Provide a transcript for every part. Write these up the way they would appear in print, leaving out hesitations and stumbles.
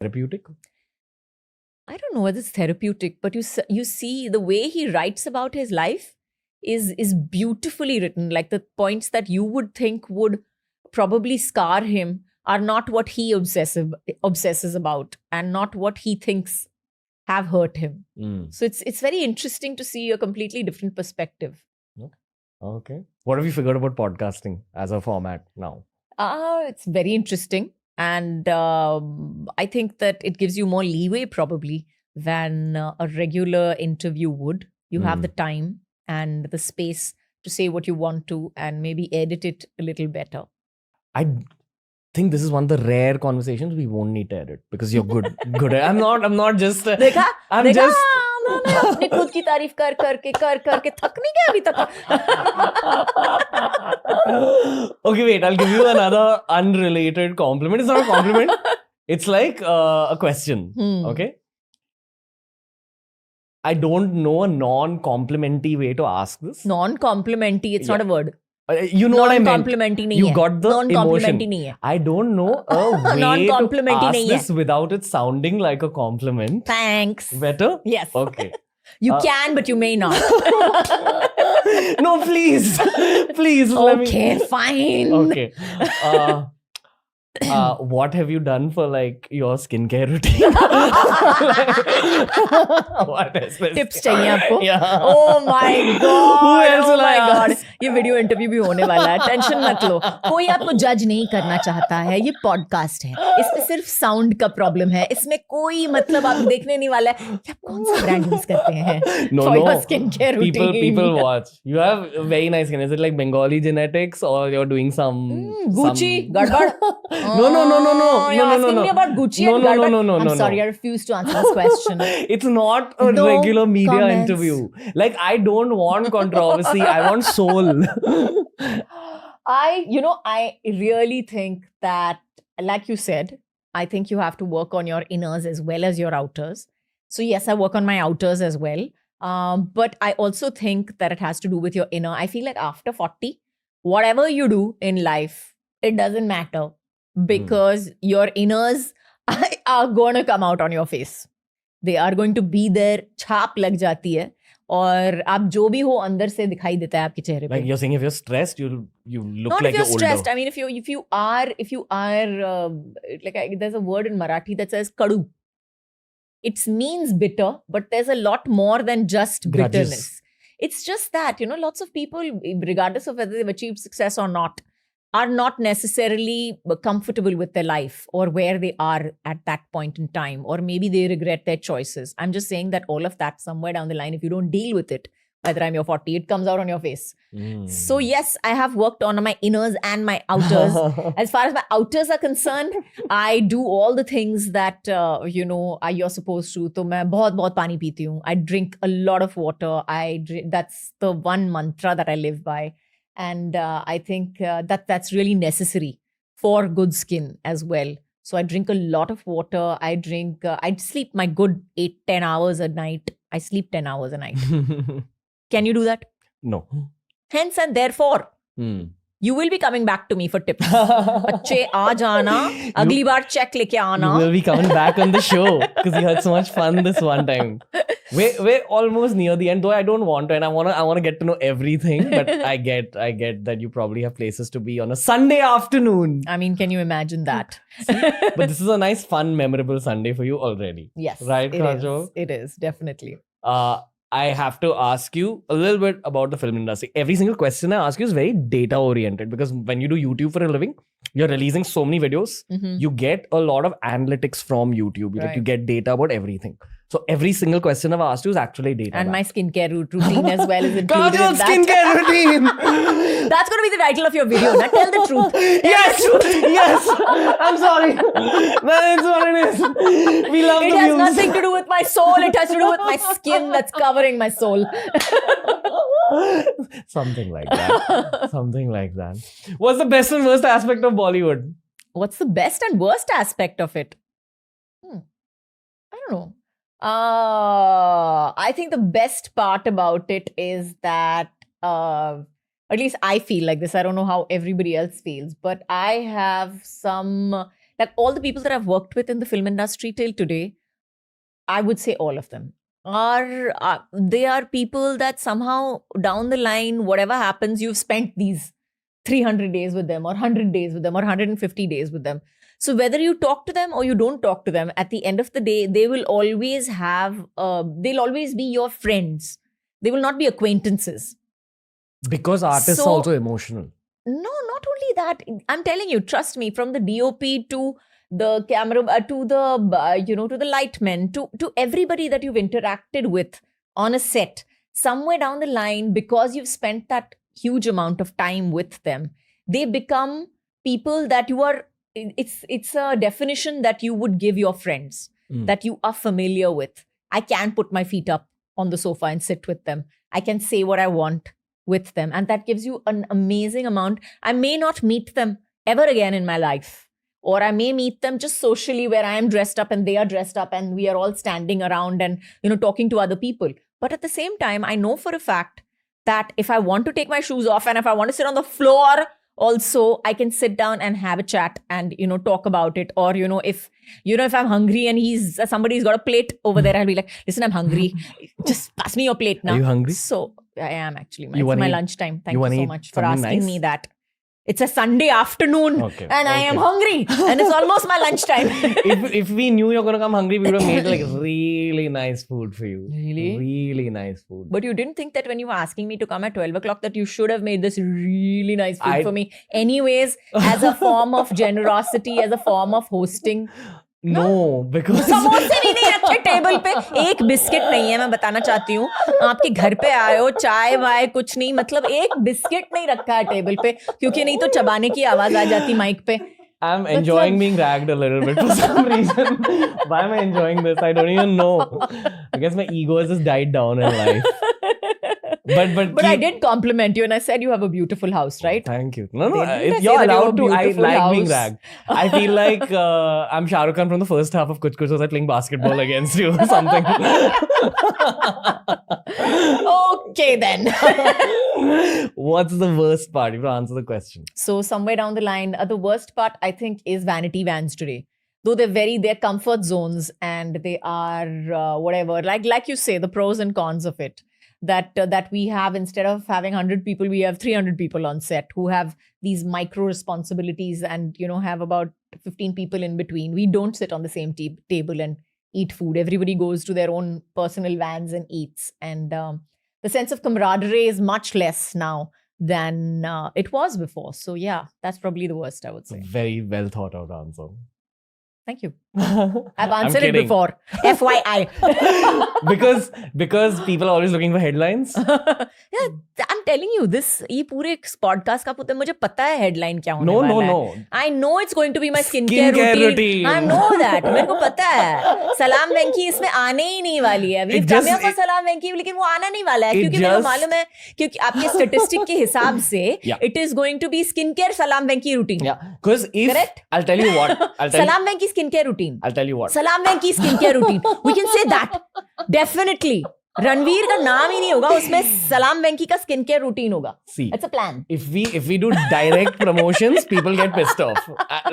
therapeutic? I don't know whether it's therapeutic, but you see the way he writes about his life is beautifully written. Like the points that you would think would probably scar him are not what he obsesses about, and not what he thinks have hurt him. So it's very interesting to see a completely different perspective. Okay. What have you figured about podcasting as a format now? It's very interesting. And I think that it gives you more leeway probably than a regular interview would. You have the time and the space to say what you want to and maybe edit it a little better. I think this is one of the rare conversations we won't need to edit because you're good. I'm not just. देखा? I'm देखा? just. अपनी खुद की तारीफ कर करके थक नहीं गया अभी तक. Okay, wait. I'll give you another unrelated compliment. It's not a compliment. It's like a question. Okay. I don't know a non-complimentary way to ask this. Non-complimentary. It's not a word. You know what I meant. Non-complimentary नहीं You है. got the Non-complimentary emotion. नहीं है. I don't know a way to Non-complimentary ask नहीं है. this without it sounding like a compliment. Thanks. Better? Yes. Okay. You can, but you may not. No, please. Please. Okay, fine. Okay. What have you done for like your skincare routine? What is this? Tips चाहिए आपको? Yeah. Oh my God. Who else will I God. ask? ये video interview भी होने वाला है. Tension मत लो. कोई आपको जज नहीं करना चाहता है. ये पॉडकास्ट है. इसमें सिर्फ साउंड का प्रॉब्लम है. इसमें कोई मतलब आप देखने नहीं वाला है. आप कौन सा ब्रांड यूज करते हैं? No, For no. your skincare routine. People watch. You have very nice skin. Is it like Bengali genetics or you're doing some Gucci, some... Gadbad. No. You're asking me about Gucci and Gadbad? No. I'm sorry, I refuse to answer this question. It's not a No regular media comments. interview. Like, I don't want controversy. I want soul. I really think that, like you said, I think you have to work on your inners as well as your outers. So yes, I work on my outers as well. But I also think that it has to do with your inner. I feel like after 40, whatever you do in life, it doesn't matter because your inners are going to come out on your face. They are going to be there. छाप लग जाती है और आप जो भी हो अंदर से दिखाई देता है आपके चेहरे पे. Like you're saying, if you're stressed, you look Not like if you're older. stressed. I mean, if you are there's a word in Marathi that says kadu. It means bitter, but there's a lot more than just Grudges. bitterness. It's just that, lots of people, regardless of whether they've achieved success or not, are not necessarily comfortable with their life or where they are at that point in time, or maybe they regret their choices. I'm just saying that all of that somewhere down the line, if you don't deal with it, by the time you're 40, it comes out on your face. So yes, I have worked on my inners and my outers. As far as my outers are concerned, I do all the things that, you're supposed to. So मैं बहुत पानी पीती हूँ. I drink a lot of water. That's the one mantra that I live by. And I think that's really necessary for good skin as well. So I drink a lot of water. I sleep my good 8-10 hours a night. I sleep 10 hours a night. Can you do that? No. Hence and therefore, you will be coming back to me for tips. बच्चे आ जाना, अगली बार check लेके आना. You will be coming back on the show because you had so much fun this one time. We're almost near the end, though I don't want to, and I wanna get to know everything. But I get that you probably have places to be on a Sunday afternoon. I mean, can you imagine that? But this is a nice, fun, memorable Sunday for you already. Yes, right, Kajol? It is definitely. I have to ask you a little bit about the film industry. Every single question I ask you is very data oriented because when you do YouTube for a living, you're releasing so many videos. You get a lot of analytics from YouTube. Like you get data about everything. So every single question I've asked you is actually data. And my skincare routine as well is included in that. Skincare routine. That's going to be the title of your video. Now tell the truth. Yes. I'm sorry. That is what it is. We love it the has views. nothing to do with my soul. It has to do with my skin that's covering my soul. Something like that. What's the best and worst aspect of Bollywood? What's the best and worst aspect of it? I don't know. I think the best part about it is that, at least I feel like this. I don't know how everybody else feels, but I have some, Like all the people that I've worked with in the film industry till today, I would say all of them are they are people that somehow down the line, whatever happens, you've spent these 300 days with them or 100 days with them or 150 days with them. So whether you talk to them or you don't talk to them, at the end of the day, they will always have, they'll always be your friends. They will not be acquaintances. Because art is So- also emotional. No, not only that. I'm telling you, trust me, from the DOP to the camera, to the, to the lightmen, to everybody that you've interacted with on a set, somewhere down the line, because you've spent that huge amount of time with them, they become people that you are, it's a definition that you would give your friends, that you are familiar with. I can put my feet up on the sofa and sit with them. I can say what I want with them. And that gives you an amazing amount. I may not meet them ever again in my life. Or I may meet them just socially where I am dressed up and they are dressed up and we are all standing around and, talking to other people. But at the same time, I know for a fact that if I want to take my shoes off and if I want to sit on the floor, also I can sit down and have a chat and, talk about it. Or, if I'm hungry and somebody's got a plate over there, I'll be like, listen, I'm hungry. Just pass me your plate now. Are you hungry? So I am actually. You It's wanna my eat- lunchtime. Thank you you wanna so eat much for something asking nice? me that. It's a Sunday afternoon Okay, and I am okay. hungry and it's almost my lunchtime. if we knew you're gonna come hungry, we would have made like really nice food for you. Really? Really nice food. But you didn't think that when you were asking me to come at 12 o'clock that you should have made this really nice food I- for me. Anyways, as a form of generosity, as a form of hosting. No, because समोसे भी नहीं रखे table पे, एक biscuit नहीं है, मैं बताना चाहती हूँ. आपके घर पे आए हो, चाय वाय कुछ नहीं, मतलब एक बिस्किट नहीं रखा है टेबल पे, क्योंकि नहीं तो चबाने की आवाज आ जाती माइक पे. I'm enjoying being ragged a little bit for some reason. Why am I enjoying this? I don't even know. I guess my ego has just died down in life. But I did compliment you and I said you have a beautiful house, right? Thank you. No, Didn't I say you're that you have a allowed to. I beautiful like being house? ragged. I feel like I'm Shah Rukh Khan from the first half of Kuch Kuch Hota playing basketball against you or something. Okay then. What's the worst part? You have to answer the question. So somewhere down the line, the worst part I think is vanity vans today. Though they're comfort zones and they are whatever, like you say, the pros and cons of it. That we have, instead of having 100 people, we have 300 people on set who have these micro responsibilities and, have about 15 people in between. We don't sit on the same table and eat food. Everybody goes to their own personal vans and eats. And the sense of camaraderie is much less now than it was before. So yeah, that's probably the worst, I would say. Very well thought out answer. Thank you. I've I've answered it before. FYI. because people are always looking for headlines. Yeah, I'm telling you, ये पूरे podcast का पुत्ते मुझे पता है headline क्या होने वाला है. No. I know it's going to be my Skincare skincare routine. I know that. मेरे को पता है. सलाम वेंकी इसमें आने ही नहीं वाली है. We've come here for सलाम वेंकी, लेकिन वो आना नहीं वाला है क्योंकि मेरे को मालूम है, क्योंकि आपके statistic के हिसाब से it is going to be skincare सलाम वेंकी routine. Yeah, because if Correct? I'll tell you what. सलाम वेंकी skincare routine. I'll tell you what. सलाम वेंकी skincare routine. We can say that. Definitely. Ranveer का नाम ही नहीं होगा, उसमें सलाम वेंकी का स्किन केयर रूटीन होगा. See, It's a plan. if we do direct promotions, people get pissed off.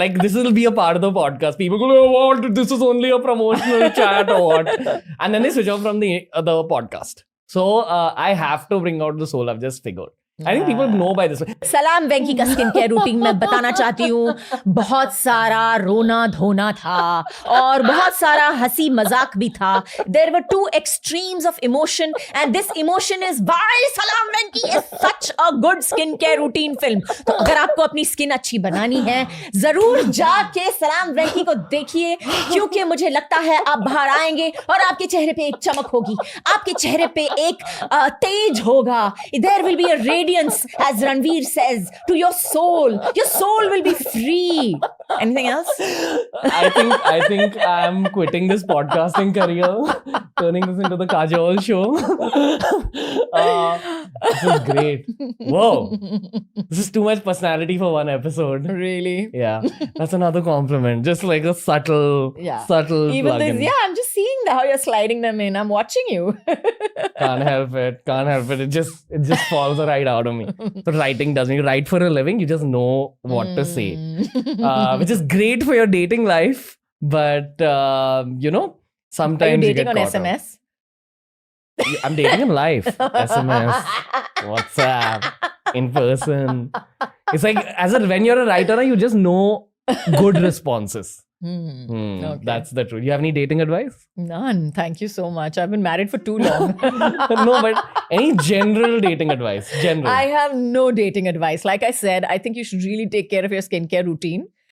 Like this will be a part of the podcast. People go, oh, what? This is only a promotional chat or what? And then they switch off from the podcast. So I have to bring out the soul. I've just figured. I think people know by this. सलाम वेंकी का skin care routine मैं बताना चाहती हूँ. बहुत सारा रोना धोना था और बहुत सारा हंसी मजाक भी था. There were two extremes of emotion and this emotion is why सलाम वेंकी is such a good skin care routine film. तो अगर आपको अपनी स्किन अच्छी बनानी है, जरूर जाके सलाम वेंकी को देखिए, क्योंकि मुझे लगता है आप बाहर आएंगे और आपके चेहरे पे एक चमक होगी, आपके चेहरे पे एक तेज होगा. There will be a radiance, as Ranveer says, to your soul. Your soul will be free. Anything else? I think I'm quitting this podcasting career, turning this into the Kajol show. This is great. Whoa. This is too much personality for one episode. Really? Yeah, that's another compliment. Just like a subtle, subtle Even plug-in. this, I'm just seeing how you're sliding them in. I'm watching you. Can't help it. Can't help it. It just falls right out of me. So writing doesn't. You write for a living. You just know what to say, which is great for your dating life. But sometimes Are you dating get on caught SMS? Up. I'm dating in life. SMS, WhatsApp, in person. It's like when you're a writer, you just know good responses. Okay. That's the truth. You have any dating advice? None. Thank you so much. I've been married for too long. No, but any general dating advice? General. I have no dating advice. Like I said, I think you should really take care of your skincare routine.